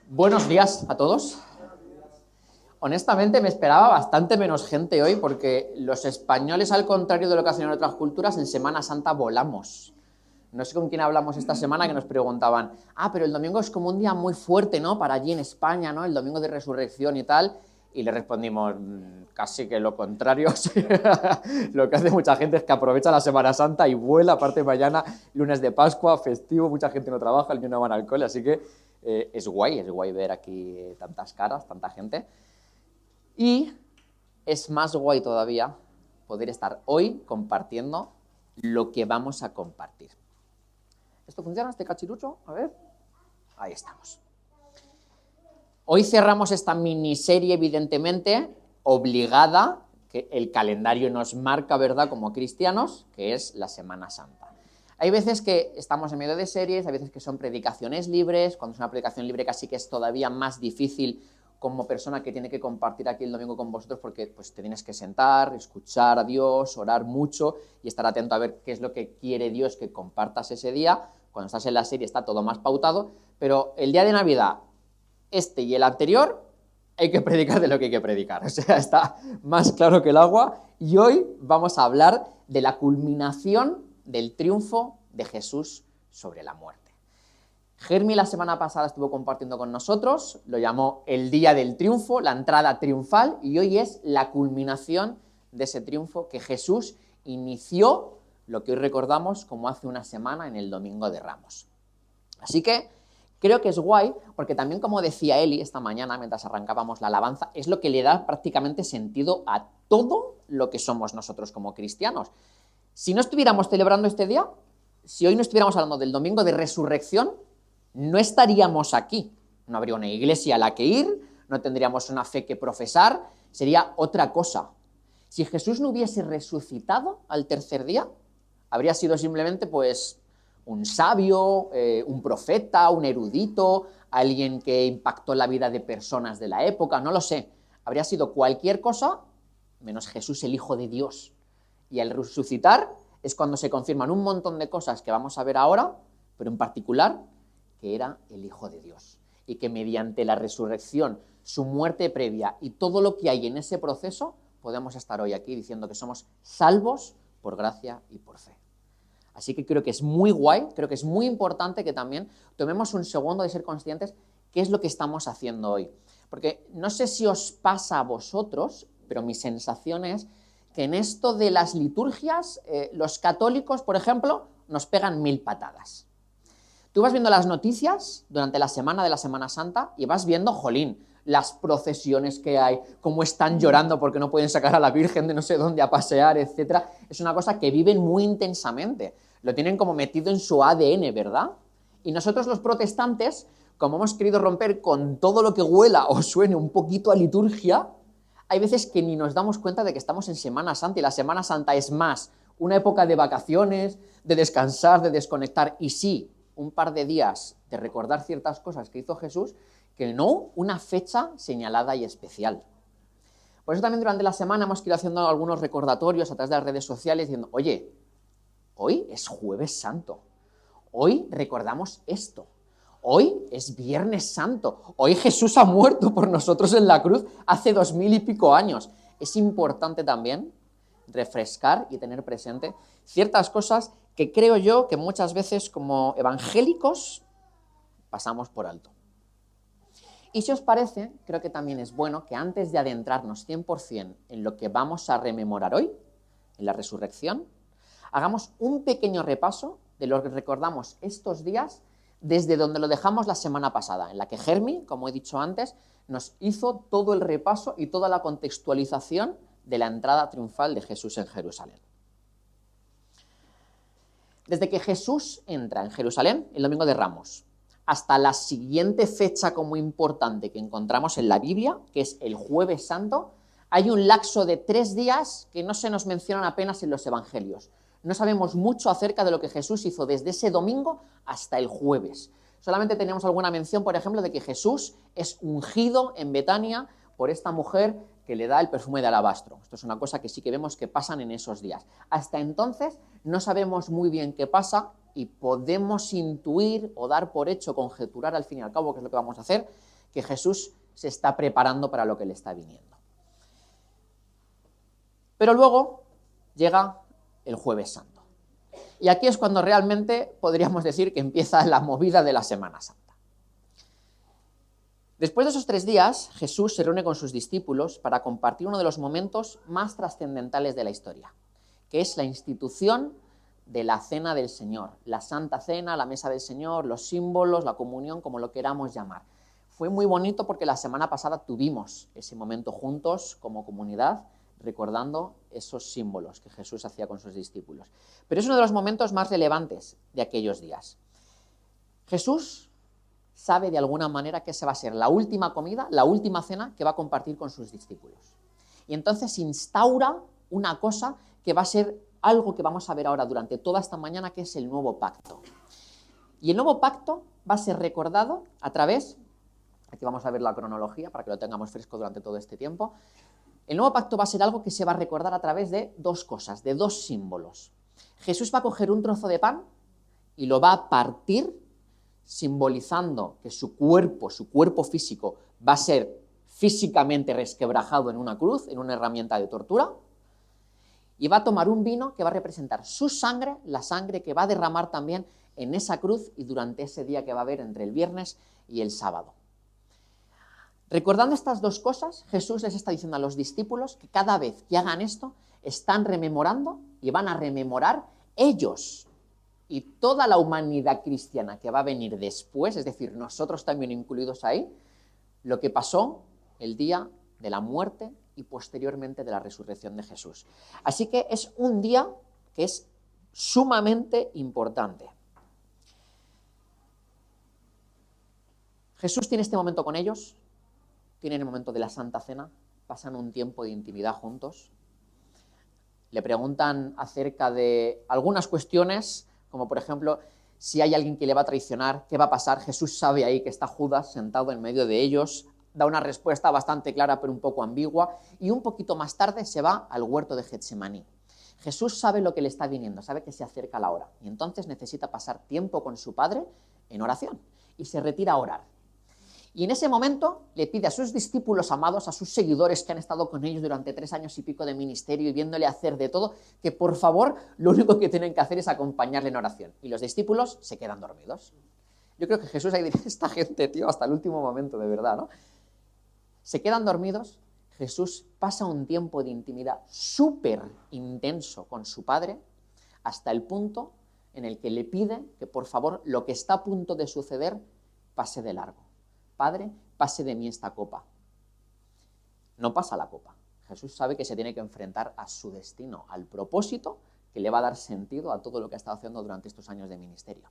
Buenos días a todos. Honestamente me esperaba bastante menos gente hoy porque los españoles, al contrario de lo que hacen en otras culturas, en Semana Santa volamos. No sé con quién hablamos esta semana que nos preguntaban, pero el domingo es como un día muy fuerte, ¿no? Para allí en España, ¿no? El domingo de resurrección y tal. Y le respondimos, casi que lo contrario. Lo que hace mucha gente es que aprovecha la Semana Santa y vuela, aparte mañana, lunes de Pascua, festivo, mucha gente no trabaja, el niño no va al cole, así que es guay ver aquí tantas caras, tanta gente. Y es más guay todavía poder estar hoy compartiendo lo que vamos a compartir. ¿Esto funciona, este cachirucho? A ver. Ahí estamos. Hoy cerramos esta miniserie, evidentemente, obligada, que el calendario nos marca, ¿verdad?, como cristianos, que es la Semana Santa. Hay veces que estamos en medio de series, hay veces que son predicaciones libres. Cuando es una predicación libre casi que es todavía más difícil como persona que tiene que compartir aquí el domingo con vosotros, porque pues, te tienes que sentar, escuchar a Dios, orar mucho y estar atento a ver qué es lo que quiere Dios que compartas ese día. Cuando estás en la serie está todo más pautado, pero el día de Navidad, este y el anterior, hay que predicar de lo que hay que predicar. O sea, está más claro que el agua. Y hoy vamos a hablar de la culminación del triunfo de Jesús sobre la muerte. Germi la semana pasada estuvo compartiendo con nosotros, lo llamó el día del triunfo, la entrada triunfal, y hoy es la culminación de ese triunfo que Jesús inició, lo que hoy recordamos como hace una semana en el Domingo de Ramos. Así que creo que es guay, porque también, como decía Eli esta mañana mientras arrancábamos la alabanza, es lo que le da prácticamente sentido a todo lo que somos nosotros como cristianos. Si no estuviéramos celebrando este día, si hoy no estuviéramos hablando del Domingo de Resurrección, no estaríamos aquí. No habría una iglesia a la que ir, no tendríamos una fe que profesar, sería otra cosa. Si Jesús no hubiese resucitado al tercer día, habría sido simplemente pues un sabio, un profeta, un erudito, alguien que impactó la vida de personas de la época, no lo sé. Habría sido cualquier cosa menos Jesús, el Hijo de Dios. Y al resucitar es cuando se confirman un montón de cosas que vamos a ver ahora, pero en particular que era el Hijo de Dios. Y que mediante la resurrección, su muerte previa y todo lo que hay en ese proceso, podemos estar hoy aquí diciendo que somos salvos por gracia y por fe. Así que creo que es muy guay, creo que es muy importante que también tomemos un segundo de ser conscientes qué es lo que estamos haciendo hoy. Porque no sé si os pasa a vosotros, pero mi sensación es que en esto de las liturgias, los católicos, por ejemplo, nos pegan 1000 patadas. Tú vas viendo las noticias durante la semana de la Semana Santa y vas viendo, jolín, las procesiones que hay, cómo están llorando porque no pueden sacar a la Virgen de no sé dónde a pasear, etc. Es una cosa que viven muy intensamente. Lo tienen como metido en su ADN, ¿verdad? Y nosotros los protestantes, como hemos querido romper con todo lo que huela o suene un poquito a liturgia, hay veces que ni nos damos cuenta de que estamos en Semana Santa, y la Semana Santa es más una época de vacaciones, de descansar, de desconectar, y sí, un par de días de recordar ciertas cosas que hizo Jesús, que no una fecha señalada y especial. Por eso también durante la semana hemos ido haciendo algunos recordatorios a través de las redes sociales diciendo, oye, hoy es Jueves Santo, hoy recordamos esto, hoy es Viernes Santo, hoy Jesús ha muerto por nosotros en la cruz hace 2000 y pico años. Es importante también refrescar y tener presente ciertas cosas que creo yo que muchas veces como evangélicos pasamos por alto. Y si os parece, creo que también es bueno que antes de adentrarnos 100% en lo que vamos a rememorar hoy, en la resurrección, hagamos un pequeño repaso de lo que recordamos estos días desde donde lo dejamos la semana pasada, en la que Germi, como he dicho antes, nos hizo todo el repaso y toda la contextualización de la entrada triunfal de Jesús en Jerusalén. Desde que Jesús entra en Jerusalén, el Domingo de Ramos, hasta la siguiente fecha como importante que encontramos en la Biblia, que es el Jueves Santo, hay un lapso de 3 días que no se nos mencionan apenas en los evangelios. No sabemos mucho acerca de lo que Jesús hizo desde ese domingo hasta el jueves. Solamente tenemos alguna mención, por ejemplo, de que Jesús es ungido en Betania por esta mujer que le da el perfume de alabastro. Esto es una cosa que sí que vemos que pasan en esos días. Hasta entonces no sabemos muy bien qué pasa y podemos intuir o dar por hecho, conjeturar al fin y al cabo, que es lo que vamos a hacer, que Jesús se está preparando para lo que le está viniendo. Pero luego llega el Jueves Santo. Y aquí es cuando realmente podríamos decir que empieza la movida de la Semana Santa. Después de esos 3 días, Jesús se reúne con sus discípulos para compartir uno de los momentos más trascendentales de la historia, que es la institución de la Cena del Señor, la Santa Cena, la Mesa del Señor, los símbolos, la comunión, como lo queramos llamar. Fue muy bonito porque la semana pasada tuvimos ese momento juntos como comunidad, recordando esos símbolos que Jesús hacía con sus discípulos. Pero es uno de los momentos más relevantes de aquellos días. Jesús sabe de alguna manera que esa va a ser la última comida, la última cena que va a compartir con sus discípulos. Y entonces instaura una cosa que va a ser algo que vamos a ver ahora durante toda esta mañana, que es el nuevo pacto. Y el nuevo pacto va a ser recordado a través, aquí vamos a ver la cronología para que lo tengamos fresco durante todo este tiempo, el nuevo pacto va a ser algo que se va a recordar a través de 2 cosas, de 2 símbolos. Jesús va a coger un trozo de pan y lo va a partir, simbolizando que su cuerpo físico va a ser físicamente resquebrajado en una cruz, en una herramienta de tortura, y va a tomar un vino que va a representar su sangre, la sangre que va a derramar también en esa cruz y durante ese día que va a haber entre el viernes y el sábado. Recordando estas 2 cosas, Jesús les está diciendo a los discípulos que cada vez que hagan esto, están rememorando y van a rememorar ellos y toda la humanidad cristiana que va a venir después, es decir, nosotros también incluidos ahí, lo que pasó el día de la muerte y posteriormente de la resurrección de Jesús. Así que es un día que es sumamente importante. Jesús tiene este momento con ellos, tienen el momento de la Santa Cena, pasan un tiempo de intimidad juntos, le preguntan acerca de algunas cuestiones, como por ejemplo, si hay alguien que le va a traicionar, ¿qué va a pasar? Jesús sabe ahí que está Judas sentado en medio de ellos, da una respuesta bastante clara pero un poco ambigua, y un poquito más tarde se va al huerto de Getsemaní. Jesús sabe lo que le está viniendo, sabe que se acerca la hora, y entonces necesita pasar tiempo con su Padre en oración, y se retira a orar. Y en ese momento le pide a sus discípulos amados, a sus seguidores que han estado con ellos durante 3 años y pico de ministerio y viéndole hacer de todo, que por favor lo único que tienen que hacer es acompañarle en oración. Y los discípulos se quedan dormidos. Yo creo que Jesús ahí dice, esta gente, tío, hasta el último momento, de verdad, ¿no? Se quedan dormidos, Jesús pasa un tiempo de intimidad súper intenso con su Padre, hasta el punto en el que le pide que por favor lo que está a punto de suceder pase de largo. Padre, pase de mí esta copa. No pasa la copa. Jesús sabe que se tiene que enfrentar a su destino, al propósito que le va a dar sentido a todo lo que ha estado haciendo durante estos años de ministerio.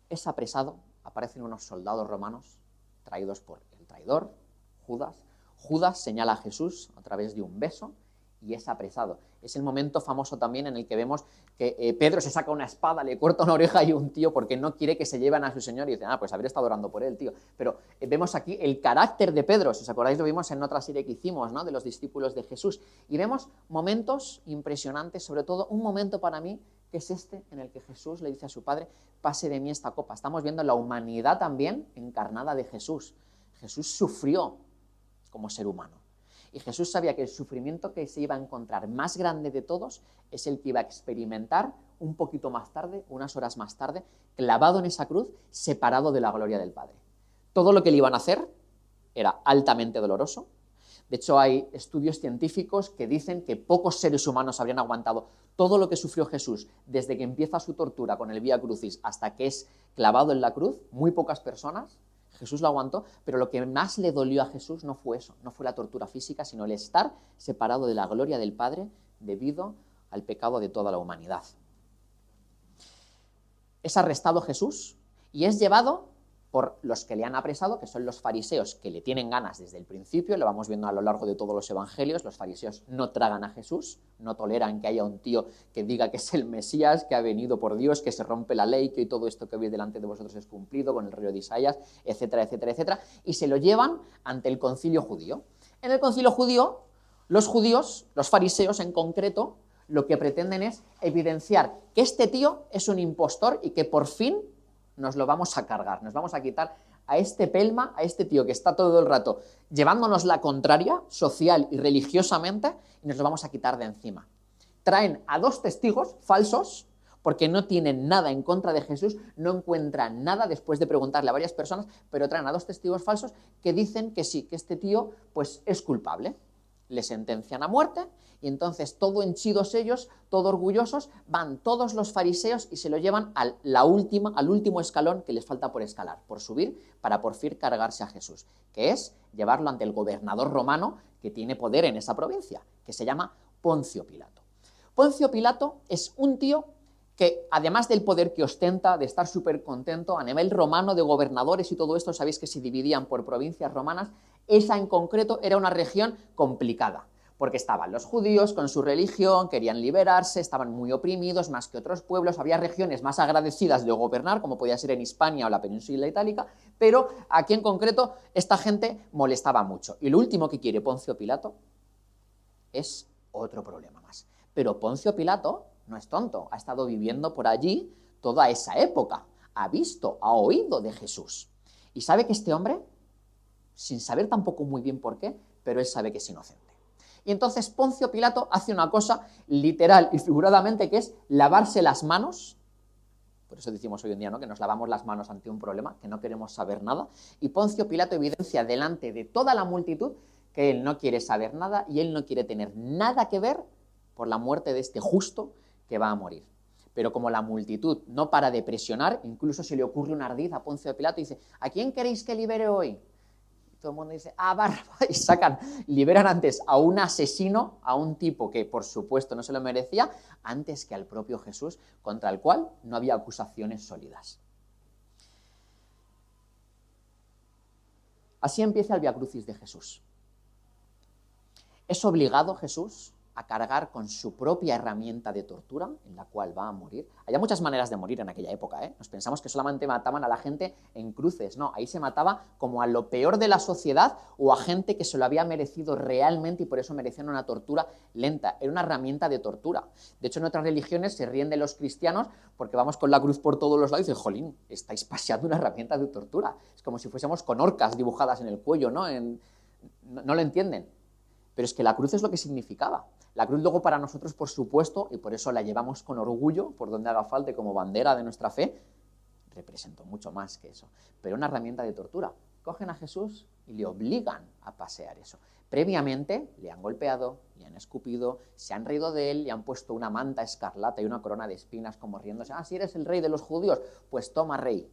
Es apresado, aparecen unos soldados romanos traídos por el traidor, Judas. Judas señala a Jesús a través de un beso y es apresado. Es el momento famoso también en el que vemos que Pedro se saca una espada, le corta una oreja y un tío porque no quiere que se lleven a su Señor y dice, pues haber estado orando por él, tío. Pero vemos aquí el carácter de Pedro, si os acordáis lo vimos en otra serie que hicimos, ¿no?, de los discípulos de Jesús. Y vemos momentos impresionantes, sobre todo un momento para mí que es este en el que Jesús le dice a su Padre, pase de mí esta copa. Estamos viendo la humanidad también encarnada de Jesús. Jesús sufrió como ser humano. Y Jesús sabía que el sufrimiento que se iba a encontrar más grande de todos es el que iba a experimentar un poquito más tarde, unas horas más tarde, clavado en esa cruz, separado de la gloria del Padre. Todo lo que le iban a hacer era altamente doloroso. De hecho, hay estudios científicos que dicen que pocos seres humanos habrían aguantado todo lo que sufrió Jesús desde que empieza su tortura con el Vía Crucis hasta que es clavado en la cruz. Muy pocas personas. Jesús lo aguantó, pero lo que más le dolió a Jesús no fue eso, no fue la tortura física, sino el estar separado de la gloria del Padre debido al pecado de toda la humanidad. Es arrestado Jesús y es llevado por los que le han apresado, que son los fariseos, que le tienen ganas desde el principio, lo vamos viendo a lo largo de todos los evangelios. Los fariseos no tragan a Jesús, no toleran que haya un tío que diga que es el Mesías, que ha venido por Dios, que se rompe la ley, que hoy todo esto que veis delante de vosotros es cumplido con el rollo de Isaías, etcétera, etcétera, etcétera, y se lo llevan ante el concilio judío. En el concilio judío, los judíos, los fariseos en concreto, lo que pretenden es evidenciar que este tío es un impostor y que por fin nos lo vamos a cargar, nos vamos a quitar a este pelma, a este tío que está todo el rato llevándonos la contraria, social y religiosamente, y nos lo vamos a quitar de encima. Traen a 2 testigos falsos, porque no tienen nada en contra de Jesús, no encuentran nada después de preguntarle a varias personas, pero traen a 2 testigos falsos que dicen que sí, que este tío pues, es culpable. Le sentencian a muerte y entonces todo henchidos ellos, todo orgullosos, van todos los fariseos y se lo llevan al último escalón que les falta por escalar, por subir, para por fin cargarse a Jesús, que es llevarlo ante el gobernador romano que tiene poder en esa provincia, que se llama Poncio Pilato. Poncio Pilato es un tío que, además del poder que ostenta, de estar súper contento, a nivel romano de gobernadores y todo esto, sabéis que se dividían por provincias romanas, esa en concreto era una región complicada, porque estaban los judíos con su religión, querían liberarse, estaban muy oprimidos más que otros pueblos, había regiones más agradecidas de gobernar, como podía ser en Hispania o la península itálica, pero aquí en concreto esta gente molestaba mucho. Y lo último que quiere Poncio Pilato es otro problema más. Pero Poncio Pilato no es tonto, ha estado viviendo por allí toda esa época, ha visto, ha oído de Jesús. Y sabe que este hombre, sin saber tampoco muy bien por qué, pero él sabe que es inocente. Y entonces Poncio Pilato hace una cosa literal y figuradamente, que es lavarse las manos. Por eso decimos hoy en día, ¿no?, que nos lavamos las manos ante un problema, que no queremos saber nada. Y Poncio Pilato evidencia delante de toda la multitud que él no quiere saber nada y él no quiere tener nada que ver por la muerte de este justo que va a morir. Pero como la multitud no para de presionar, incluso se le ocurre un ardid a Poncio Pilato y dice: ¿a quién queréis que libere hoy? Y todo el mundo dice: a Barrabás, y liberan antes a un asesino, a un tipo que por supuesto no se lo merecía, antes que al propio Jesús, contra el cual no había acusaciones sólidas. Así empieza el Vía Crucis de Jesús. Es obligado Jesús a cargar con su propia herramienta de tortura, en la cual va a morir. Había muchas maneras de morir en aquella época, ¿eh? Nos pensamos que solamente mataban a la gente en cruces. No, ahí se mataba como a lo peor de la sociedad o a gente que se lo había merecido realmente y por eso merecían una tortura lenta. Era una herramienta de tortura. De hecho, en otras religiones se ríen de los cristianos porque vamos con la cruz por todos los lados y dicen: jolín, estáis paseando una herramienta de tortura. Es como si fuésemos con orcas dibujadas en el cuello, ¿no? No lo entienden. Pero es que la cruz es lo que significaba. La cruz luego para nosotros, por supuesto, y por eso la llevamos con orgullo, por donde haga falta y como bandera de nuestra fe, representó mucho más que eso. Pero una herramienta de tortura. Cogen a Jesús y le obligan a pasear eso. Previamente le han golpeado, le han escupido, se han reído de él, le han puesto una manta escarlata y una corona de espinas como riéndose. Ah, si eres el rey de los judíos, pues toma, rey.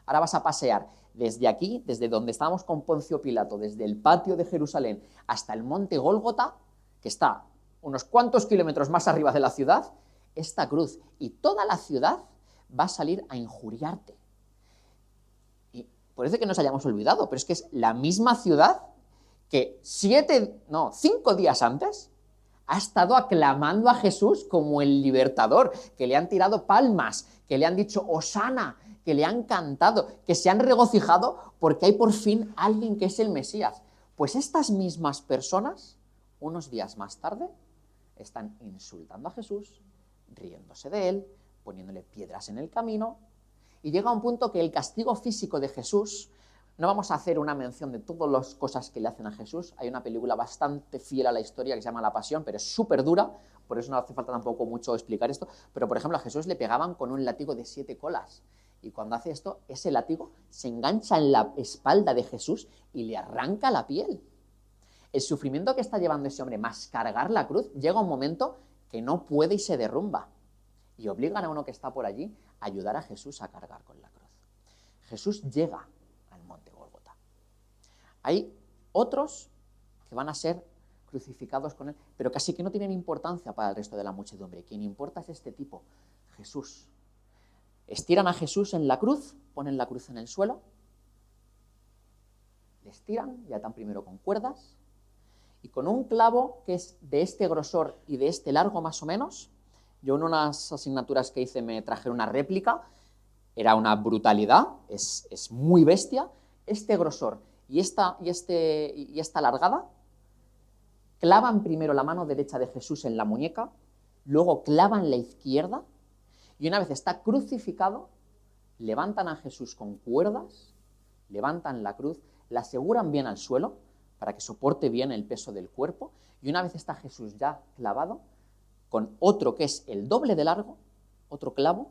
Ahora vas a pasear desde aquí, desde donde estábamos con Poncio Pilato, desde el patio de Jerusalén hasta el monte Gólgota, que está unos cuantos kilómetros más arriba de la ciudad, esta cruz. Y toda la ciudad va a salir a injuriarte. Y parece que nos hayamos olvidado, pero es que es la misma ciudad que 5 días antes ha estado aclamando a Jesús como el libertador, que le han tirado palmas, que le han dicho hosana, que le han cantado, que se han regocijado porque hay por fin alguien que es el Mesías. Pues estas mismas personas, unos días más tarde, están insultando a Jesús, riéndose de él, poniéndole piedras en el camino, y llega un punto que el castigo físico de Jesús, no vamos a hacer una mención de todas las cosas que le hacen a Jesús, hay una película bastante fiel a la historia que se llama La Pasión, pero es súper dura, por eso no hace falta tampoco mucho explicar esto, pero por ejemplo a Jesús le pegaban con un látigo de 7 colas, y cuando hace esto, ese látigo se engancha en la espalda de Jesús y le arranca la piel. El sufrimiento que está llevando ese hombre más cargar la cruz, llega un momento que no puede y se derrumba. Y obligan a uno que está por allí a ayudar a Jesús a cargar con la cruz. Jesús llega al monte Gólgota. Hay otros que van a ser crucificados con él, pero casi que no tienen importancia para el resto de la muchedumbre. Quien importa es este tipo, Jesús. Estiran a Jesús en la cruz, ponen la cruz en el suelo, le estiran, le atan primero con cuerdas, y con un clavo que es de este grosor y de este largo más o menos, yo en unas asignaturas que hice me traje una réplica, era una brutalidad, es muy bestia, este grosor y esta largada, clavan primero la mano derecha de Jesús en la muñeca, luego clavan la izquierda, y una vez está crucificado, levantan a Jesús con cuerdas, levantan la cruz, la aseguran bien al suelo para que soporte bien el peso del cuerpo, y una vez está Jesús ya clavado, con otro que es el doble de largo, otro clavo,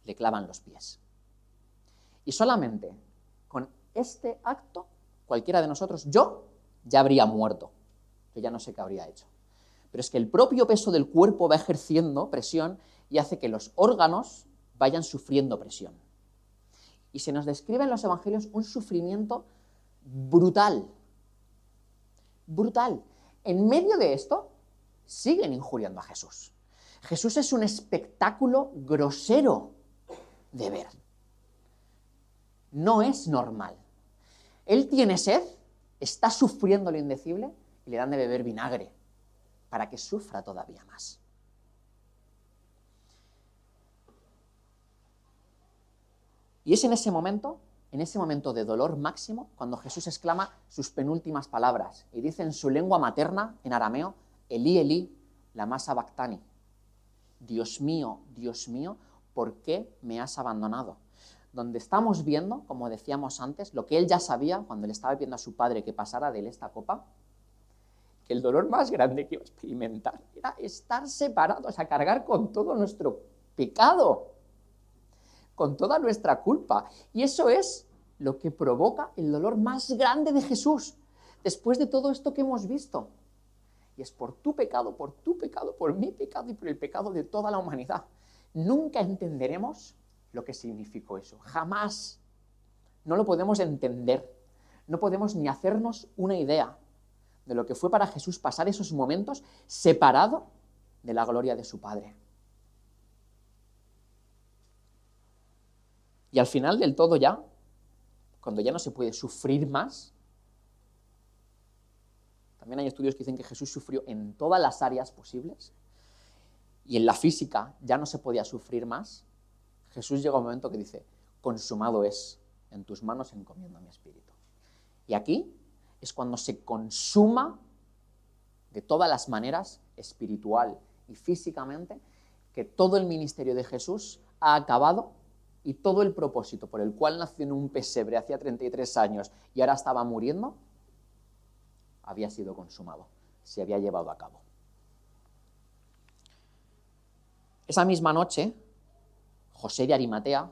le clavan los pies. Y solamente con este acto, cualquiera de nosotros, yo, ya habría muerto. Yo ya no sé qué habría hecho. Pero es que el propio peso del cuerpo va ejerciendo presión y hace que los órganos vayan sufriendo presión. Y se nos describe en los evangelios un sufrimiento brutal. Brutal. En medio de esto, siguen injuriando a Jesús. Jesús es un espectáculo grosero de ver. No es normal. Él tiene sed, está sufriendo lo indecible y le dan de beber vinagre para que sufra todavía más. Y es en ese momento de dolor máximo, cuando Jesús exclama sus penúltimas palabras y dice en su lengua materna, en arameo, Elí, Elí, lama sabactani. Dios mío, ¿por qué me has abandonado? Donde estamos viendo, como decíamos antes, lo que él ya sabía cuando le estaba pidiendo a su padre que pasara de él esta copa, que el dolor más grande que iba a experimentar era estar separados, a cargar con todo nuestro pecado, con toda nuestra culpa. Y eso es lo que provoca el dolor más grande de Jesús, después de todo esto que hemos visto. Y es por tu pecado, por mi pecado y por el pecado de toda la humanidad. Nunca entenderemos lo que significó eso. Jamás. No lo podemos entender. No podemos ni hacernos una idea de lo que fue para Jesús pasar esos momentos separado de la gloria de su Padre. Y al final del todo ya, cuando ya no se puede sufrir más, también hay estudios que dicen que Jesús sufrió en todas las áreas posibles y en la física ya no se podía sufrir más. Jesús llega a un momento que dice, consumado es, en tus manos encomiendo mi espíritu. Y aquí es cuando se consuma de todas las maneras, espiritual y físicamente, que todo el ministerio de Jesús ha acabado y todo el propósito por el cual nació en un pesebre hacía 33 años y ahora estaba muriendo, había sido consumado, se había llevado a cabo. Esa misma noche, José de Arimatea,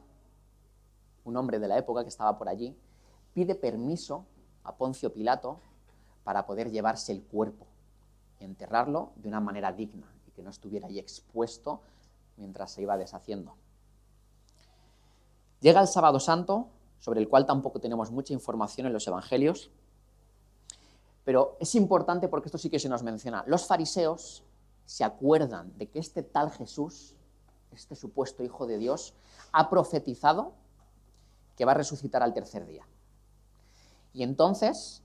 un hombre de la época que estaba por allí, pide permiso a Poncio Pilato para poder llevarse el cuerpo y enterrarlo de una manera digna y que no estuviera ahí expuesto mientras se iba deshaciendo. Llega el Sábado Santo, sobre el cual tampoco tenemos mucha información en los evangelios, pero es importante porque esto sí que se nos menciona. Los fariseos se acuerdan de que este tal Jesús, este supuesto Hijo de Dios, ha profetizado que va a resucitar al tercer día. Y entonces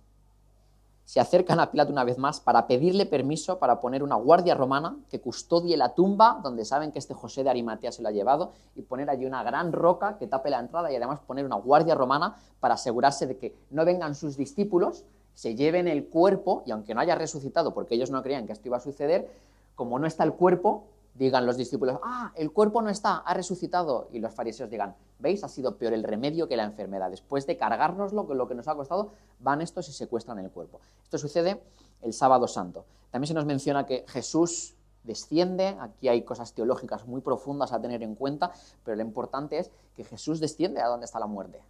se acercan a Pilato una vez más para pedirle permiso para poner una guardia romana que custodie la tumba donde saben que este José de Arimatea se lo ha llevado y poner allí una gran roca que tape la entrada y además poner una guardia romana para asegurarse de que no vengan sus discípulos, se lleven el cuerpo y aunque no haya resucitado porque ellos no creían que esto iba a suceder, como no está el cuerpo, digan los discípulos, el cuerpo no está, ha resucitado. Y los fariseos digan, ¿veis? Ha sido peor el remedio que la enfermedad. Después de cargárnoslo, lo que nos ha costado, van estos y secuestran el cuerpo. Esto sucede el Sábado Santo. También se nos menciona que Jesús desciende, aquí hay cosas teológicas muy profundas a tener en cuenta, pero lo importante es que Jesús desciende a donde está la muerte.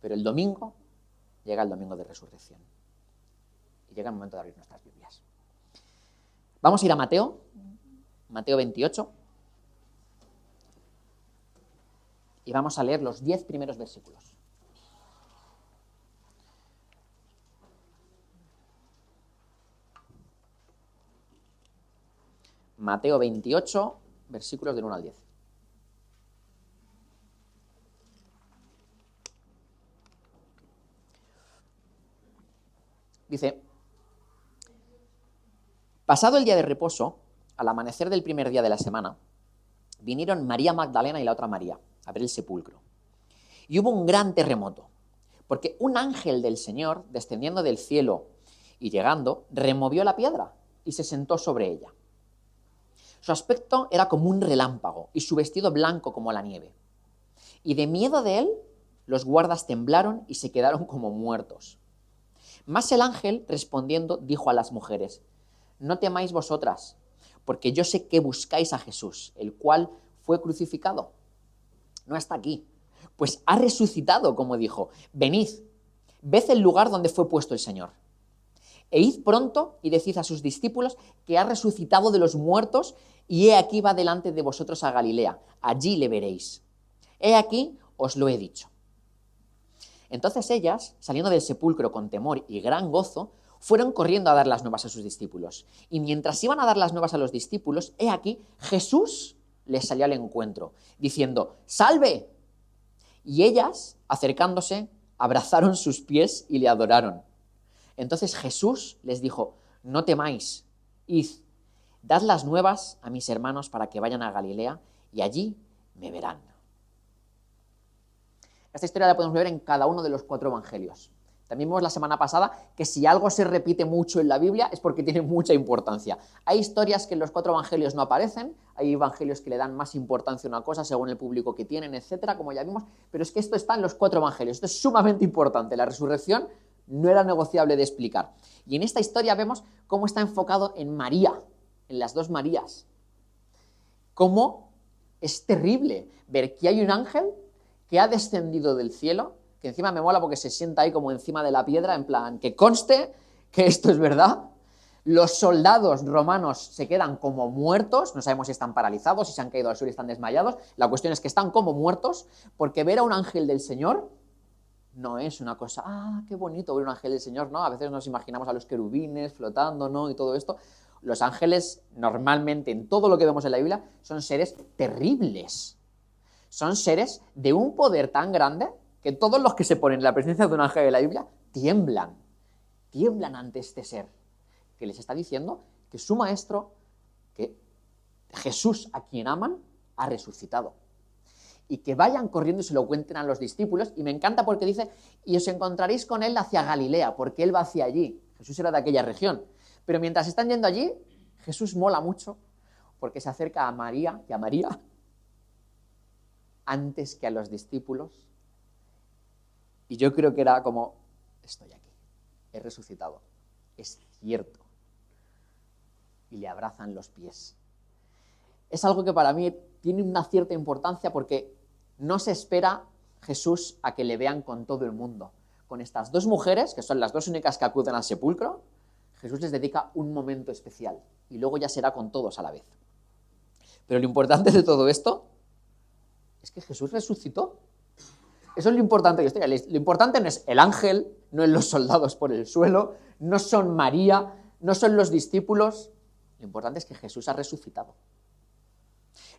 Pero el domingo, llega el domingo de resurrección. Y llega el momento de abrir nuestras Biblias. Vamos a ir a Mateo 28, y vamos a leer los 10 primeros versículos. Mateo 28, versículos del 1 al 10. Dice, pasado el día de reposo, al amanecer del primer día de la semana, vinieron María Magdalena y la otra María a ver el sepulcro. Y hubo un gran terremoto, porque un ángel del Señor, descendiendo del cielo y llegando, removió la piedra y se sentó sobre ella. Su aspecto era como un relámpago y su vestido blanco como la nieve. Y de miedo de él, Los guardas temblaron y se quedaron como muertos. Mas el ángel, respondiendo, dijo a las mujeres: no temáis vosotras, porque yo sé que buscáis a Jesús, el cual fue crucificado. No está aquí, pues ha resucitado, como dijo. Venid, ved el lugar donde fue puesto el Señor. E id pronto y decid a sus discípulos que ha resucitado de los muertos, y he aquí va delante de vosotros a Galilea. Allí le veréis. He aquí os lo he dicho. Entonces ellas, saliendo del sepulcro con temor y gran gozo, fueron corriendo a dar las nuevas a sus discípulos. Y mientras iban a dar las nuevas a los discípulos, he aquí, Jesús les salió al encuentro, diciendo: ¡salve! Y ellas, acercándose, abrazaron sus pies y le adoraron. Entonces Jesús les dijo: no temáis, id, dad las nuevas a mis hermanos para que vayan a Galilea, y allí me verán. Esta historia la podemos ver en cada uno de los 4 evangelios. También vimos la semana pasada que si algo se repite mucho en la Biblia es porque tiene mucha importancia. Hay historias que en los 4 evangelios no aparecen, hay evangelios que le dan más importancia a una cosa según el público que tienen, etcétera, como ya vimos, pero es que esto está en los 4 evangelios. Esto es sumamente importante. La resurrección no era negociable de explicar. Y en esta historia vemos cómo está enfocado en María, en las 2 Marías. Cómo es terrible ver que hay un ángel que ha descendido del cielo, que encima me mola porque se sienta ahí como encima de la piedra, en plan, que conste que esto es verdad. Los soldados romanos se quedan como muertos, no sabemos si están paralizados, si se han caído al suelo y están desmayados, la cuestión es que están como muertos, porque ver a un ángel del Señor no es una cosa, qué bonito ver un ángel del Señor, ¿no? A veces nos imaginamos a los querubines flotando, ¿no? Y todo esto. Los ángeles, normalmente, en todo lo que vemos en la Biblia, son seres terribles. Son seres de un poder tan grande que todos los que se ponen en la presencia de un ángel de la Biblia tiemblan ante este ser, que les está diciendo que su maestro, que Jesús, a quien aman, ha resucitado. Y que vayan corriendo y se lo cuenten a los discípulos, y me encanta porque dice: y os encontraréis con él hacia Galilea, porque él va hacia allí. Jesús era de aquella región. Pero mientras están yendo allí, Jesús mola mucho, porque se acerca a María y a María antes que a los discípulos, y yo creo que era como: estoy aquí, he resucitado, es cierto, y le abrazan los pies. Es algo que para mí tiene una cierta importancia porque no se espera Jesús a que le vean con todo el mundo. Con estas 2 mujeres, que son las 2 únicas que acuden al sepulcro, Jesús les dedica un momento especial, y luego ya será con todos a la vez. Pero lo importante de todo esto es que Jesús resucitó. Eso es lo importante de la historia. Lo importante no es el ángel, no es los soldados por el suelo, no son María, no son los discípulos. Lo importante es que Jesús ha resucitado.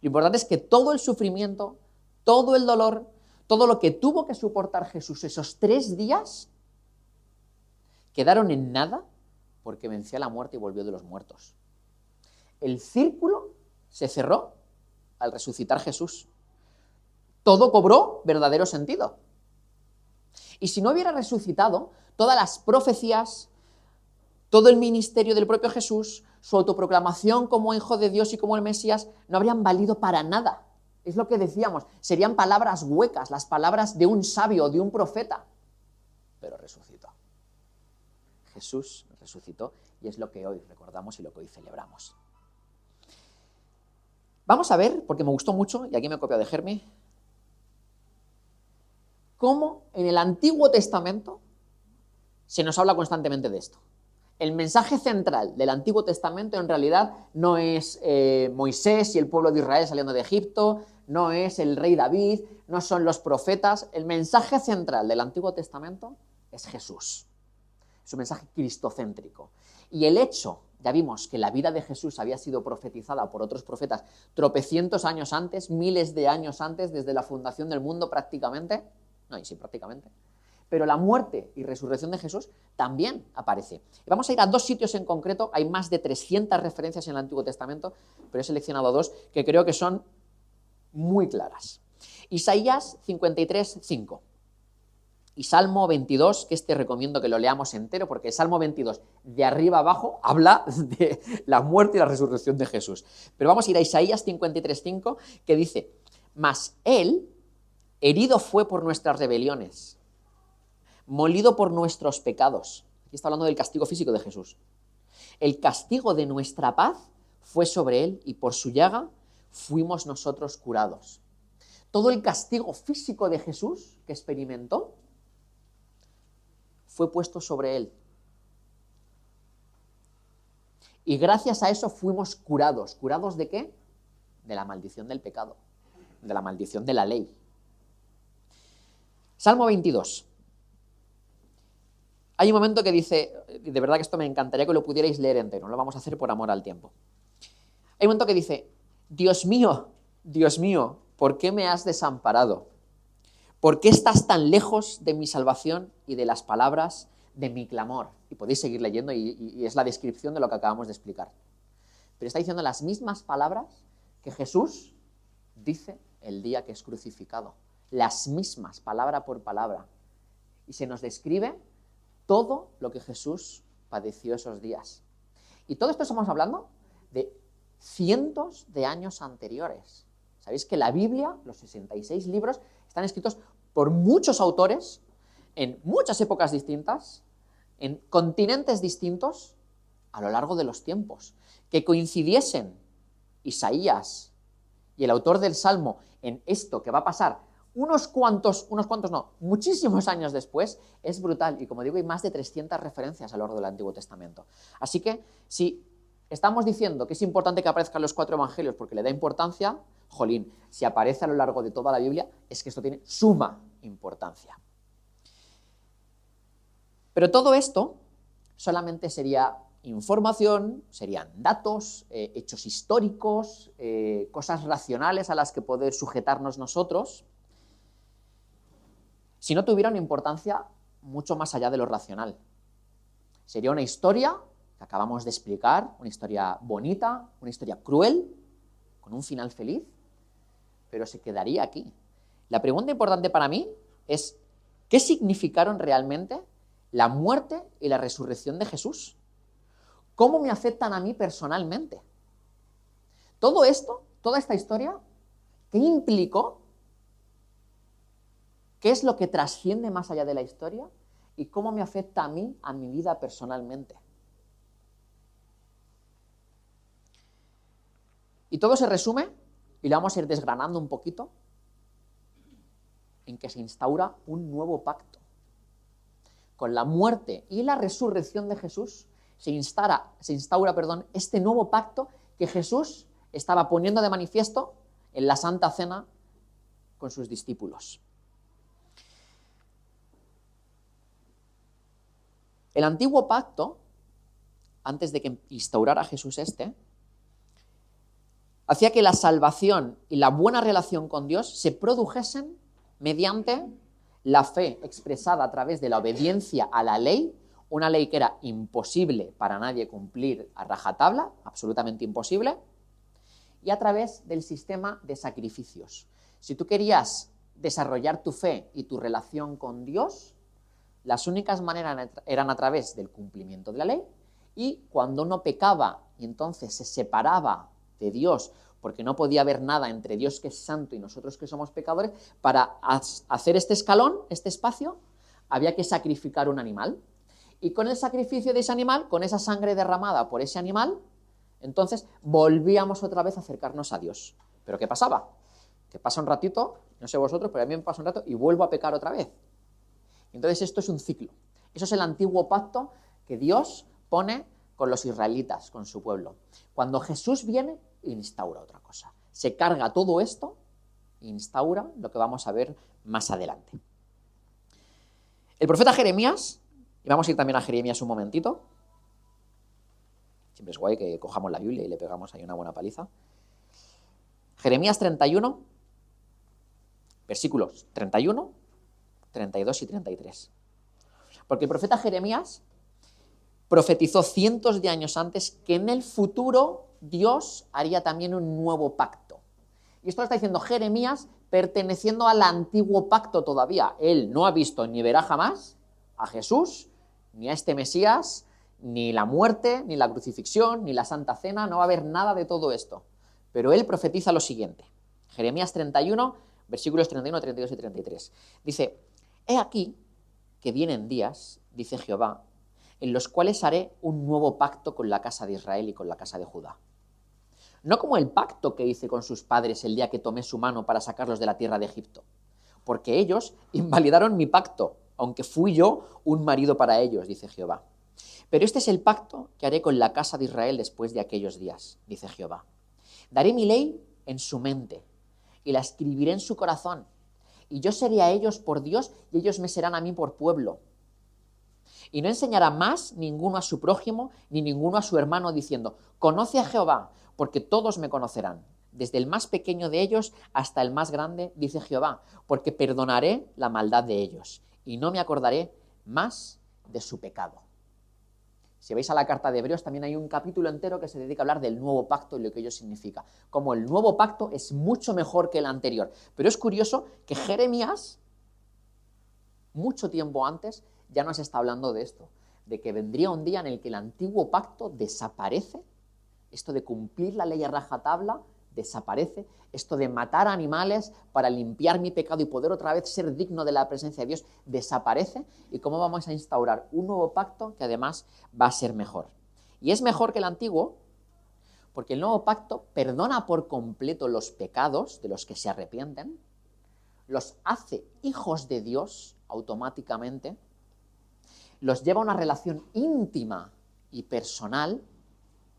Lo importante es que todo el sufrimiento, todo el dolor, todo lo que tuvo que soportar Jesús esos 3 días, quedaron en nada porque venció a la muerte y volvió de los muertos. El círculo se cerró al resucitar Jesús. Todo cobró verdadero sentido. Y si no hubiera resucitado, todas las profecías, todo el ministerio del propio Jesús, su autoproclamación como hijo de Dios y como el Mesías, no habrían valido para nada. Es lo que decíamos, serían palabras huecas, las palabras de un sabio, de un profeta. Pero resucitó. Jesús resucitó, y es lo que hoy recordamos y lo que hoy celebramos. Vamos a ver, porque me gustó mucho, y aquí me he copiado de Germi, cómo en el Antiguo Testamento se nos habla constantemente de esto. El mensaje central del Antiguo Testamento en realidad no es Moisés y el pueblo de Israel saliendo de Egipto, no es el rey David, no son los profetas. El mensaje central del Antiguo Testamento es Jesús. Es un mensaje cristocéntrico. Y el hecho, ya vimos que la vida de Jesús había sido profetizada por otros profetas tropecientos años antes, miles de años antes, desde la fundación del mundo prácticamente, prácticamente, pero la muerte y resurrección de Jesús también aparece. Y vamos a ir a 2 sitios en concreto, hay más de 300 referencias en el Antiguo Testamento, pero he seleccionado 2 que creo que son muy claras. Isaías 53:5 y Salmo 22, que recomiendo que lo leamos entero, porque el Salmo 22, de arriba abajo, habla de la muerte y la resurrección de Jesús. Pero vamos a ir a Isaías 53:5, que dice: mas Él Herido fue por nuestras rebeliones, molido por nuestros pecados. Aquí está hablando del castigo físico de Jesús. El castigo de nuestra paz fue sobre él y por su llaga fuimos nosotros curados. Todo el castigo físico de Jesús que experimentó fue puesto sobre él. Y gracias a eso fuimos curados. ¿Curados de qué? De la maldición del pecado, de la maldición de la ley. Salmo 22. Hay un momento que dice, de verdad que esto me encantaría que lo pudierais leer entero, no lo vamos a hacer por amor al tiempo. Hay un momento que dice, Dios mío, ¿por qué me has desamparado? ¿Por qué estás tan lejos de mi salvación y de las palabras de mi clamor? Y podéis seguir leyendo y es la descripción de lo que acabamos de explicar. Pero está diciendo las mismas palabras que Jesús dice el día que es crucificado. Las mismas, palabra por palabra. Y se nos describe todo lo que Jesús padeció esos días. Y todo esto estamos hablando de cientos de años anteriores. Sabéis que la Biblia, los 66 libros, están escritos por muchos autores, en muchas épocas distintas, en continentes distintos, a lo largo de los tiempos. Que coincidiesen Isaías y el autor del Salmo en esto que va a pasar muchísimos años después, es brutal. Y como digo, hay más de 300 referencias a lo largo del Antiguo Testamento. Así que, si estamos diciendo que es importante que aparezcan los 4 evangelios porque le da importancia, jolín, si aparece a lo largo de toda la Biblia, es que esto tiene suma importancia. Pero todo esto solamente sería información, serían datos, hechos históricos, cosas racionales a las que poder sujetarnos nosotros, si no tuviera una importancia mucho más allá de lo racional. Sería una historia que acabamos de explicar, una historia bonita, una historia cruel, con un final feliz, pero se quedaría aquí. La pregunta importante para mí es, ¿qué significaron realmente la muerte y la resurrección de Jesús? ¿Cómo me afectan a mí personalmente? Todo esto, toda esta historia, ¿qué implicó? ¿Qué es lo que trasciende más allá de la historia? ¿Y cómo me afecta a mí, a mi vida personalmente? Y todo se resume, y lo vamos a ir desgranando un poquito, en que se instaura un nuevo pacto. Con la muerte y la resurrección de Jesús se instaura este nuevo pacto que Jesús estaba poniendo de manifiesto en la Santa Cena con sus discípulos. El antiguo pacto, antes de que instaurara Jesús hacía que la salvación y la buena relación con Dios se produjesen mediante la fe expresada a través de la obediencia a la ley, una ley que era imposible para nadie cumplir a rajatabla, absolutamente imposible, y a través del sistema de sacrificios. Si tú querías desarrollar tu fe y tu relación con Dios, las únicas maneras eran a través del cumplimiento de la ley, y cuando uno pecaba y entonces se separaba de Dios porque no podía haber nada entre Dios que es santo y nosotros que somos pecadores, para hacer este escalón, este espacio, había que sacrificar un animal. Y con el sacrificio de ese animal, con esa sangre derramada por ese animal, entonces volvíamos otra vez a acercarnos a Dios. ¿Pero qué pasaba? Que pasa un ratito, no sé vosotros, pero a mí me pasa un rato y vuelvo a pecar otra vez. Entonces esto es un ciclo. Eso es el antiguo pacto que Dios pone con los israelitas, con su pueblo. Cuando Jesús viene, instaura otra cosa. Se carga todo esto, instaura lo que vamos a ver más adelante. El profeta Jeremías, y vamos a ir también a Jeremías un momentito, siempre es guay que cojamos la Biblia y le pegamos ahí una buena paliza. Jeremías 31, versículos 31, 32 y 33. Porque el profeta Jeremías profetizó cientos de años antes que en el futuro Dios haría también un nuevo pacto. Y esto lo está diciendo Jeremías perteneciendo al antiguo pacto todavía. Él no ha visto ni verá jamás a Jesús, ni a este Mesías, ni la muerte, ni la crucifixión, ni la Santa Cena, no va a haber nada de todo esto. Pero él profetiza lo siguiente. Jeremías 31, Versículos 31, 32 y 33. Dice, he aquí que vienen días, dice Jehová, en los cuales haré un nuevo pacto con la casa de Israel y con la casa de Judá. No como el pacto que hice con sus padres el día que tomé su mano para sacarlos de la tierra de Egipto, porque ellos invalidaron mi pacto, aunque fui yo un marido para ellos, dice Jehová. Pero este es el pacto que haré con la casa de Israel después de aquellos días, dice Jehová. Daré mi ley en su mente y la escribiré en su corazón, y yo seré a ellos por Dios y ellos me serán a mí por pueblo. Y no enseñará más ninguno a su prójimo ni ninguno a su hermano diciendo, conoce a Jehová, porque todos me conocerán, desde el más pequeño de ellos hasta el más grande, dice Jehová, porque perdonaré la maldad de ellos y no me acordaré más de su pecado. Si vais a la carta de Hebreos, también hay un capítulo entero que se dedica a hablar del nuevo pacto y lo que ello significa. Como el nuevo pacto es mucho mejor que el anterior. Pero es curioso que Jeremías, mucho tiempo antes, ya nos está hablando de esto, de que vendría un día en el que el antiguo pacto desaparece, esto de cumplir la ley a rajatabla desaparece, esto de matar animales para limpiar mi pecado y poder otra vez ser digno de la presencia de Dios desaparece, y cómo vamos a instaurar un nuevo pacto que además va a ser mejor. Y es mejor que el antiguo porque el nuevo pacto perdona por completo los pecados de los que se arrepienten, los hace hijos de Dios automáticamente, los lleva a una relación íntima y personal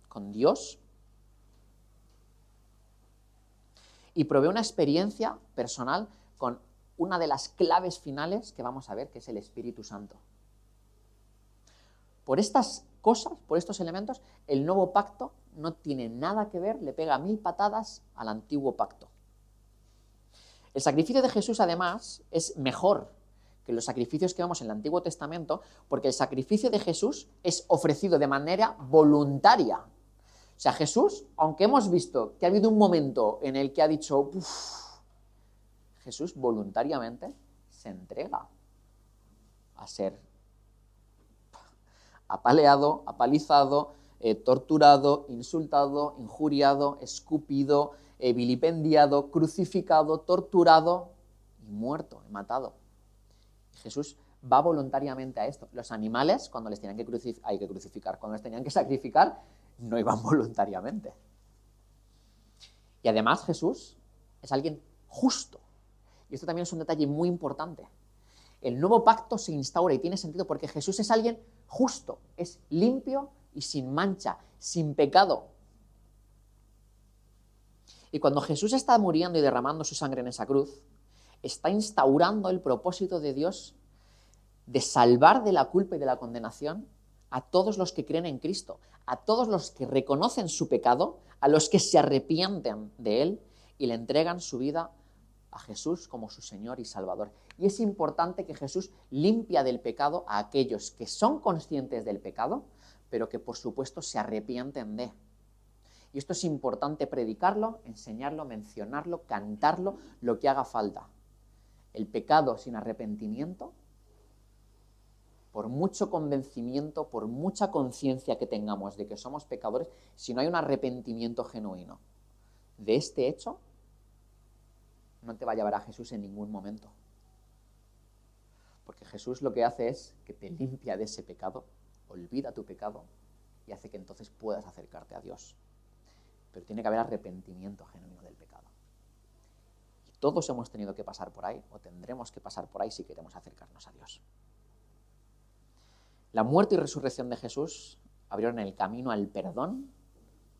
con Dios y provee una experiencia personal con una de las claves finales que vamos a ver, que es el Espíritu Santo. Por estas cosas, por estos elementos, el nuevo pacto no tiene nada que ver, le pega 1000 patadas al antiguo pacto. El sacrificio de Jesús, además, es mejor que los sacrificios que vemos en el Antiguo Testamento, porque el sacrificio de Jesús es ofrecido de manera voluntaria. O sea, Jesús, aunque hemos visto que ha habido un momento en el que ha dicho, Jesús voluntariamente se entrega a ser apaleado, apalizado, torturado, insultado, injuriado, escupido, vilipendiado, crucificado, torturado y muerto, matado. Jesús va voluntariamente a esto. Los animales, cuando les tenían que crucificar, cuando les tenían que sacrificar, no iban voluntariamente. Y además Jesús es alguien justo. Y esto también es un detalle muy importante. El nuevo pacto se instaura y tiene sentido porque Jesús es alguien justo, es limpio y sin mancha, sin pecado. Y cuando Jesús está muriendo y derramando su sangre en esa cruz, está instaurando el propósito de Dios de salvar de la culpa y de la condenación a todos los que creen en Cristo, a todos los que reconocen su pecado, a los que se arrepienten de él y le entregan su vida a Jesús como su Señor y Salvador. Y es importante que Jesús limpia del pecado a aquellos que son conscientes del pecado, pero que por supuesto se arrepienten de. Y esto es importante predicarlo, enseñarlo, mencionarlo, cantarlo, lo que haga falta. El pecado sin arrepentimiento, por mucho convencimiento, por mucha conciencia que tengamos de que somos pecadores, si no hay un arrepentimiento genuino de este hecho, no te va a llevar a Jesús en ningún momento. Porque Jesús lo que hace es que te limpia de ese pecado, olvida tu pecado y hace que entonces puedas acercarte a Dios. Pero tiene que haber arrepentimiento genuino del pecado. Y todos hemos tenido que pasar por ahí, o tendremos que pasar por ahí si queremos acercarnos a Dios. La muerte y resurrección de Jesús abrieron el camino al perdón,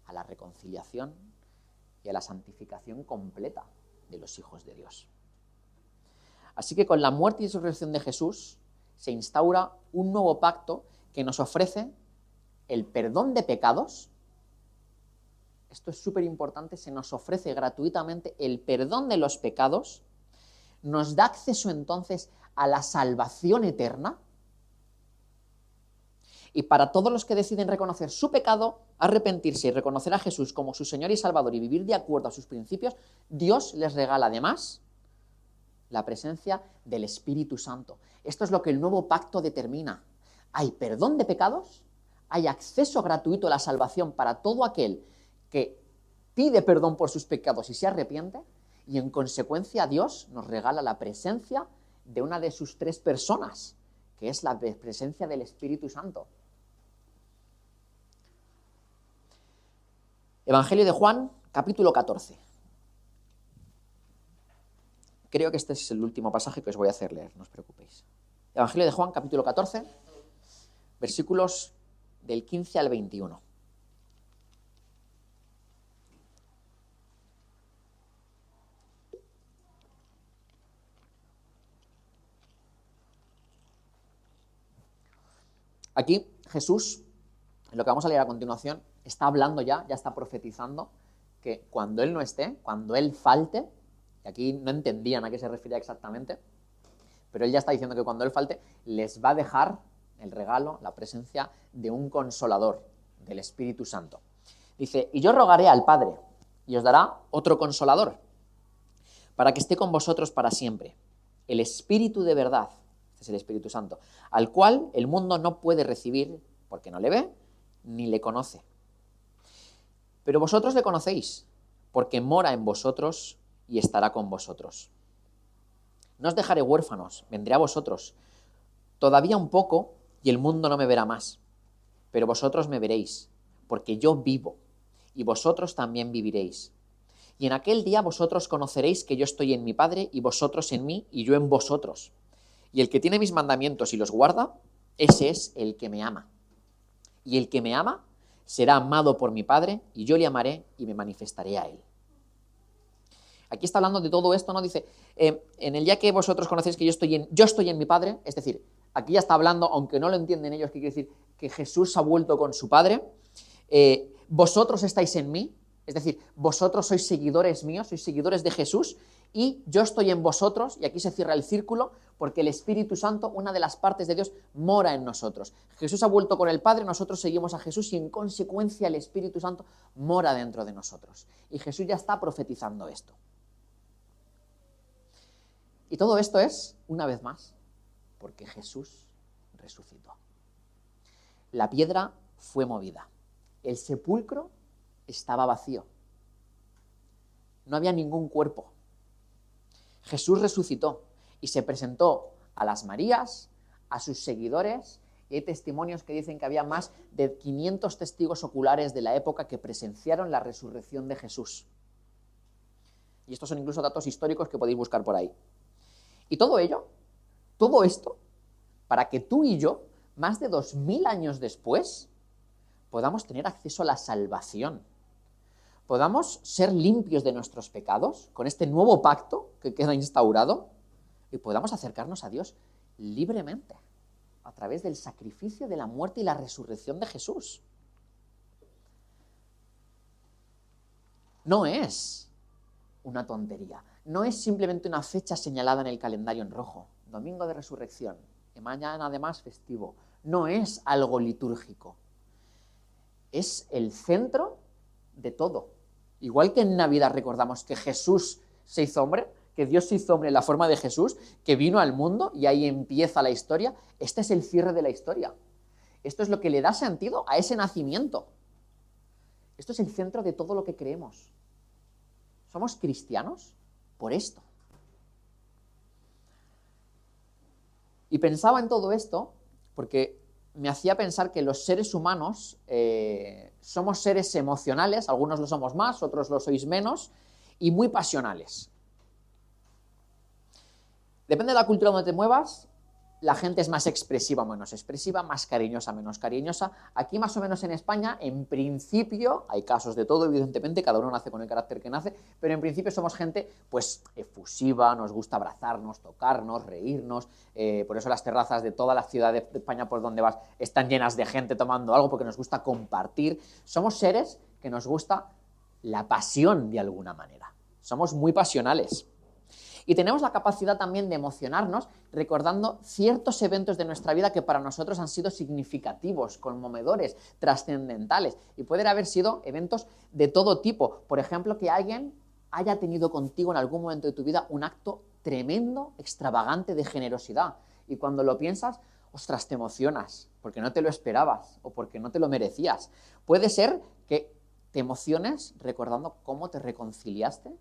a la reconciliación y a la santificación completa de los hijos de Dios. Así que con la muerte y resurrección de Jesús se instaura un nuevo pacto que nos ofrece el perdón de pecados. Esto es súper importante, se nos ofrece gratuitamente el perdón de los pecados, nos da acceso entonces a la salvación eterna. Y para todos los que deciden reconocer su pecado, arrepentirse y reconocer a Jesús como su Señor y Salvador y vivir de acuerdo a sus principios, Dios les regala además la presencia del Espíritu Santo. Esto es lo que el nuevo pacto determina. Hay perdón de pecados, hay acceso gratuito a la salvación para todo aquel que pide perdón por sus pecados y se arrepiente, Y en consecuencia Dios nos regala la presencia de una de sus 3 personas, que es la presencia del Espíritu Santo. Evangelio de Juan, capítulo 14. Creo que este es el último pasaje que os voy a hacer leer, no os preocupéis. Evangelio de Juan, capítulo 14, versículos del 15 al 21. Aquí Jesús, en lo que vamos a leer a continuación, está hablando ya está profetizando que cuando Él no esté, cuando Él falte, y aquí no entendían a qué se refería exactamente, pero Él ya está diciendo que cuando Él falte, les va a dejar el regalo, la presencia de un consolador, del Espíritu Santo. Dice, y yo rogaré al Padre, y os dará otro consolador, para que esté con vosotros para siempre, el Espíritu de verdad, este es el Espíritu Santo, al cual el mundo no puede recibir, porque no le ve, ni le conoce. Pero vosotros le conocéis, porque mora en vosotros y estará con vosotros. No os dejaré huérfanos, vendré a vosotros. Todavía un poco y el mundo no me verá más, pero vosotros me veréis, porque yo vivo, y vosotros también viviréis. Y en aquel día vosotros conoceréis que yo estoy en mi Padre, y vosotros en mí, y yo en vosotros. Y el que tiene mis mandamientos y los guarda, ese es el que me ama. Y el que me ama será amado por mi Padre, y yo le amaré y me manifestaré a él. Aquí está hablando de todo esto, ¿no? Dice, en el día que vosotros conocéis que yo estoy en mi Padre, es decir, aquí ya está hablando, aunque no lo entienden ellos, que quiere decir que Jesús ha vuelto con su Padre, vosotros estáis en mí, es decir, vosotros sois seguidores míos, sois seguidores de Jesús, y yo estoy en vosotros, y aquí se cierra el círculo, porque el Espíritu Santo, una de las partes de Dios, mora en nosotros. Jesús ha vuelto con el Padre, nosotros seguimos a Jesús, y en consecuencia el Espíritu Santo mora dentro de nosotros. Y Jesús ya está profetizando esto. Y todo esto es, una vez más, porque Jesús resucitó. La piedra fue movida. El sepulcro estaba vacío. No había ningún cuerpo. Jesús resucitó y se presentó a las Marías, a sus seguidores, y hay testimonios que dicen que había más de 500 testigos oculares de la época que presenciaron la resurrección de Jesús. Y estos son incluso datos históricos que podéis buscar por ahí. Y todo ello, todo esto, para que tú y yo, más de 2000 años después, podamos tener acceso a la salvación, podamos ser limpios de nuestros pecados con este nuevo pacto que queda instaurado y podamos acercarnos a Dios libremente a través del sacrificio de la muerte y la resurrección de Jesús. No es una tontería, no es simplemente una fecha señalada en el calendario en rojo, domingo de resurrección, y mañana además festivo. No es algo litúrgico, es el centro de todo. Igual que en Navidad recordamos que Jesús se hizo hombre, que Dios se hizo hombre en la forma de Jesús, que vino al mundo y ahí empieza la historia, este es el cierre de la historia. Esto es lo que le da sentido a ese nacimiento. Esto es el centro de todo lo que creemos. ¿Somos cristianos? Por esto. Y pensaba en todo esto porque me hacía pensar que los seres humanos somos seres emocionales, algunos lo somos más, otros lo sois menos, y muy pasionales. Depende de la cultura donde te muevas, la gente es más expresiva o menos expresiva, más cariñosa, menos cariñosa. Aquí más o menos en España, en principio, hay casos de todo, evidentemente, cada uno nace con el carácter que nace, pero en principio somos gente pues efusiva, nos gusta abrazarnos, tocarnos, reírnos, por eso las terrazas de todas las ciudades de España por donde vas están llenas de gente tomando algo, porque nos gusta compartir. Somos seres que nos gusta la pasión de alguna manera, somos muy pasionales. Y tenemos la capacidad también de emocionarnos recordando ciertos eventos de nuestra vida que para nosotros han sido significativos, conmovedores, trascendentales. Y pueden haber sido eventos de todo tipo. Por ejemplo, que alguien haya tenido contigo en algún momento de tu vida un acto tremendo, extravagante de generosidad. Y cuando lo piensas, ostras, te emocionas, porque no te lo esperabas o porque no te lo merecías. Puede ser que te emociones recordando cómo te reconciliaste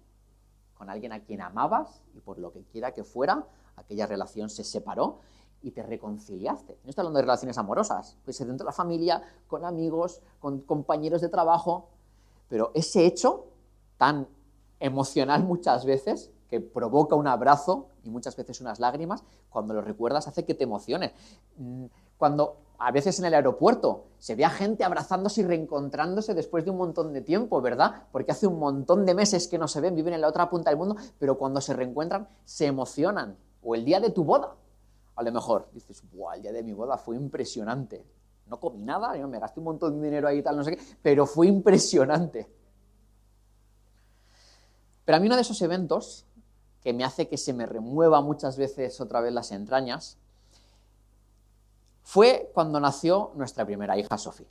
con alguien a quien amabas y por lo que quiera que fuera, aquella relación se separó y te reconciliaste. No estoy hablando de relaciones amorosas, puede ser dentro de la familia, con amigos, con compañeros de trabajo, pero ese hecho tan emocional muchas veces, que provoca un abrazo y muchas veces unas lágrimas, cuando lo recuerdas hace que te emociones. Cuando a veces en el aeropuerto se ve a gente abrazándose y reencontrándose después de un montón de tiempo, ¿verdad? Porque hace un montón de meses que no se ven, viven en la otra punta del mundo, pero cuando se reencuentran se emocionan. O el día de tu boda, a lo mejor dices, ¡buah! El día de mi boda fue impresionante. No comí nada, yo me gasté un montón de dinero ahí y tal, no sé qué, pero fue impresionante. Pero a mí uno de esos eventos que me hace que se me remueva muchas veces otra vez las entrañas fue cuando nació nuestra primera hija, Sofía.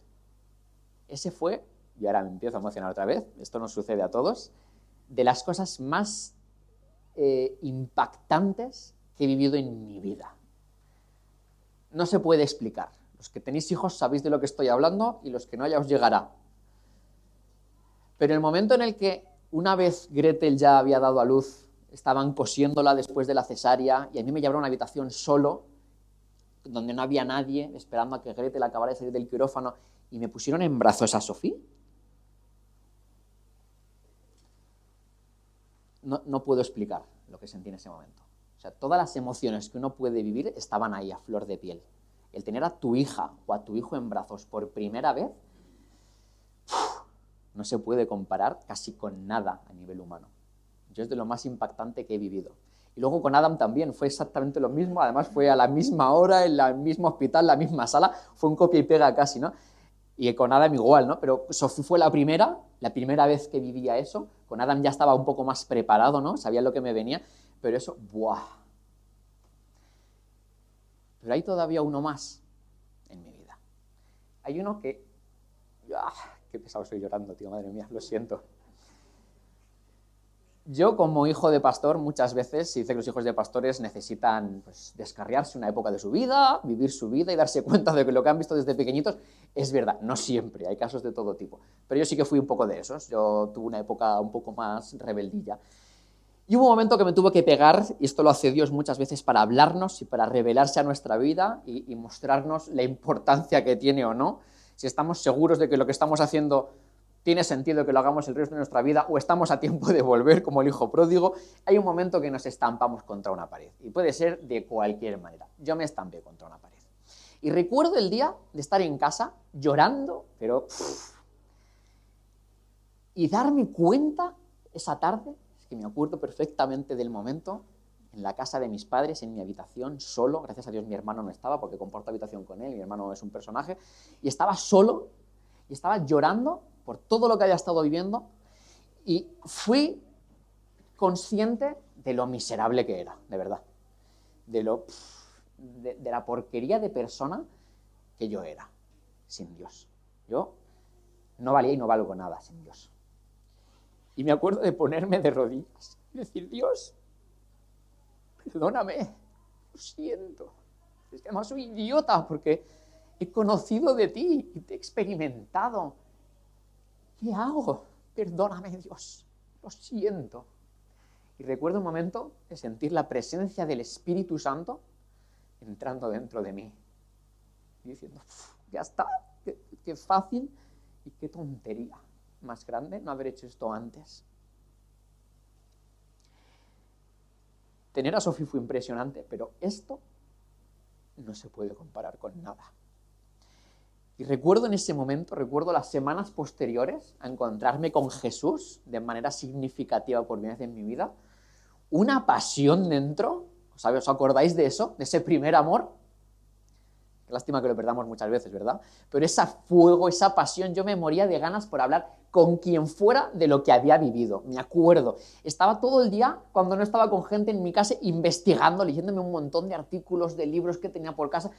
Ese fue, y ahora me empiezo a emocionar otra vez, esto nos sucede a todos, de las cosas más impactantes que he vivido en mi vida. No se puede explicar. Los que tenéis hijos sabéis de lo que estoy hablando y los que no ya os llegará. Pero el momento en el que una vez Gretel ya había dado a luz, estaban cosiéndola después de la cesárea y a mí me llevaron a una habitación solo, donde no había nadie, esperando a que Gretel acabara de salir del quirófano y me pusieron en brazos a Sofía. No puedo explicar lo que sentí en ese momento. O sea, todas las emociones que uno puede vivir estaban ahí a flor de piel. El tener a tu hija o a tu hijo en brazos por primera vez no se puede comparar casi con nada a nivel humano. Yo es de lo más impactante que he vivido. Y luego con Adam también fue exactamente lo mismo, además fue a la misma hora, en el mismo hospital, la misma sala, fue un copia y pega casi, ¿no? Y con Adam igual, ¿no? Pero Sofía fue la primera vez que vivía eso. Con Adam ya estaba un poco más preparado, ¿no? Sabía lo que me venía, pero eso, ¡buah! Pero hay todavía uno más en mi vida. Hay uno que... ¡Ah! Qué pesado soy llorando, tío, madre mía, lo siento. Yo, como hijo de pastor, muchas veces se dice que los hijos de pastores necesitan pues, descarriarse una época de su vida, vivir su vida y darse cuenta de que lo que han visto desde pequeñitos es verdad. No siempre, hay casos de todo tipo. Pero yo sí que fui un poco de esos. Yo tuve una época un poco más rebeldilla. Y hubo un momento que me tuvo que pegar, y esto lo hace Dios muchas veces para hablarnos y para revelarse a nuestra vida y mostrarnos la importancia que tiene o no. Si estamos seguros de que lo que estamos haciendo tiene sentido que lo hagamos el resto de nuestra vida o estamos a tiempo de volver como el hijo pródigo, hay un momento que nos estampamos contra una pared. Y puede ser de cualquier manera. Yo me estampé contra una pared. Y recuerdo el día de estar en casa llorando, pero... y darme cuenta esa tarde, es que me acuerdo perfectamente del momento, en la casa de mis padres, en mi habitación, solo, gracias a Dios mi hermano no estaba, porque comparto habitación con él, mi hermano es un personaje, y estaba solo, y estaba llorando por todo lo que había estado viviendo, y fui consciente de lo miserable que era, de verdad, de la porquería de persona que yo era, sin Dios. Yo no valía y no valgo nada sin Dios. Y me acuerdo de ponerme de rodillas y decir, Dios, perdóname, lo siento. Es que además soy idiota porque he conocido de ti y te he experimentado. ¿Qué hago? Perdóname, Dios, lo siento. Y recuerdo un momento de sentir la presencia del Espíritu Santo entrando dentro de mí y diciendo, ya está, qué fácil y qué tontería más grande no haber hecho esto antes. Tener a Sofía fue impresionante, pero esto no se puede comparar con nada. Y recuerdo en ese momento, recuerdo las semanas posteriores a encontrarme con Jesús de manera significativa por primera vez en mi vida, una pasión dentro, ¿os acordáis de eso? De ese primer amor. Qué lástima que lo perdamos muchas veces, ¿verdad? Pero ese fuego, esa pasión, yo me moría de ganas por hablar con quien fuera de lo que había vivido. Me acuerdo. Estaba todo el día, cuando no estaba con gente en mi casa, investigando, leyéndome un montón de artículos, de libros que tenía por casa.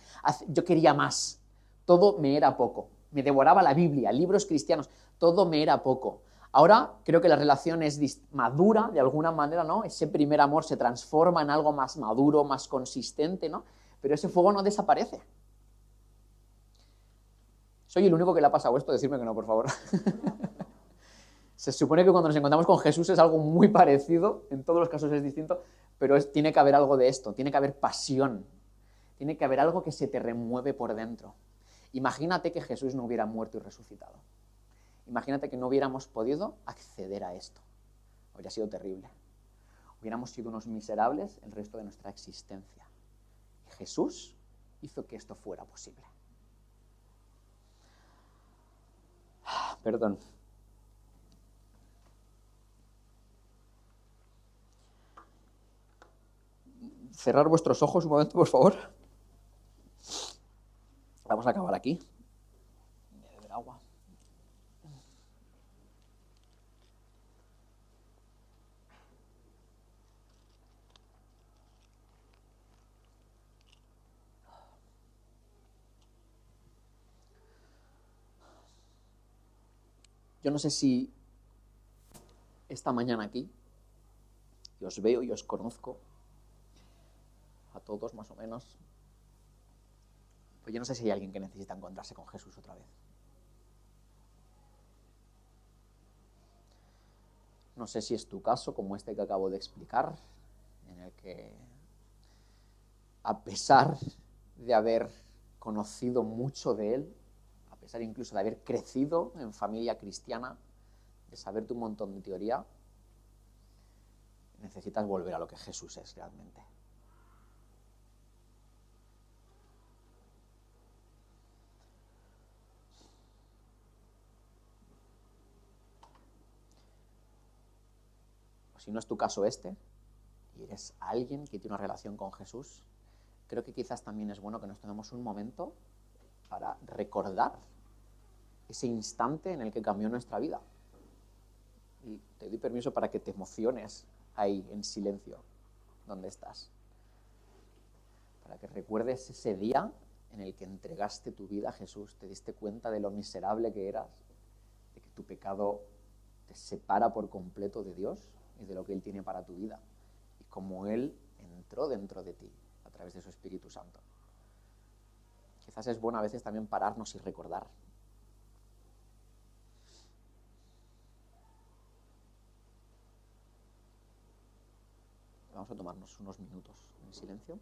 Yo quería más. Todo me era poco. Me devoraba la Biblia, libros cristianos. Todo me era poco. Ahora creo que la relación es madura, de alguna manera, ¿no? Ese primer amor se transforma en algo más maduro, más consistente, ¿no? Pero ese fuego no desaparece. ¿Soy el único que le ha pasado esto? Decidme que no, por favor. Se supone que cuando nos encontramos con Jesús es algo muy parecido, en todos los casos es distinto, pero tiene que haber algo de esto, tiene que haber pasión, tiene que haber algo que se te remueve por dentro. Imagínate que Jesús no hubiera muerto y resucitado. Imagínate que no hubiéramos podido acceder a esto. Habría sido terrible. Hubiéramos sido unos miserables el resto de nuestra existencia. Y Jesús hizo que esto fuera posible. Perdón. Cerrar vuestros ojos un momento, por favor. Vamos a acabar aquí. Voy a beber agua. Yo no sé si esta mañana aquí, y os veo y os conozco, a todos más o menos, pues yo no sé si hay alguien que necesita encontrarse con Jesús otra vez. No sé si es tu caso, como este que acabo de explicar, en el que, a pesar de haber conocido mucho de Él, a pesar incluso de haber crecido en familia cristiana, de saberte un montón de teoría, necesitas volver a lo que Jesús es realmente. Si no es tu caso este, y eres alguien que tiene una relación con Jesús, creo que quizás también es bueno que nos tomemos un momento para recordar ese instante en el que cambió nuestra vida. Y te doy permiso para que te emociones ahí en silencio, donde estás. Para que recuerdes ese día en el que entregaste tu vida a Jesús, te diste cuenta de lo miserable que eras, de que tu pecado te separa por completo de Dios y de lo que Él tiene para tu vida. Y cómo Él entró dentro de ti a través de su Espíritu Santo. Quizás es bueno a veces también pararnos y recordar. Vamos a tomarnos unos minutos en silencio.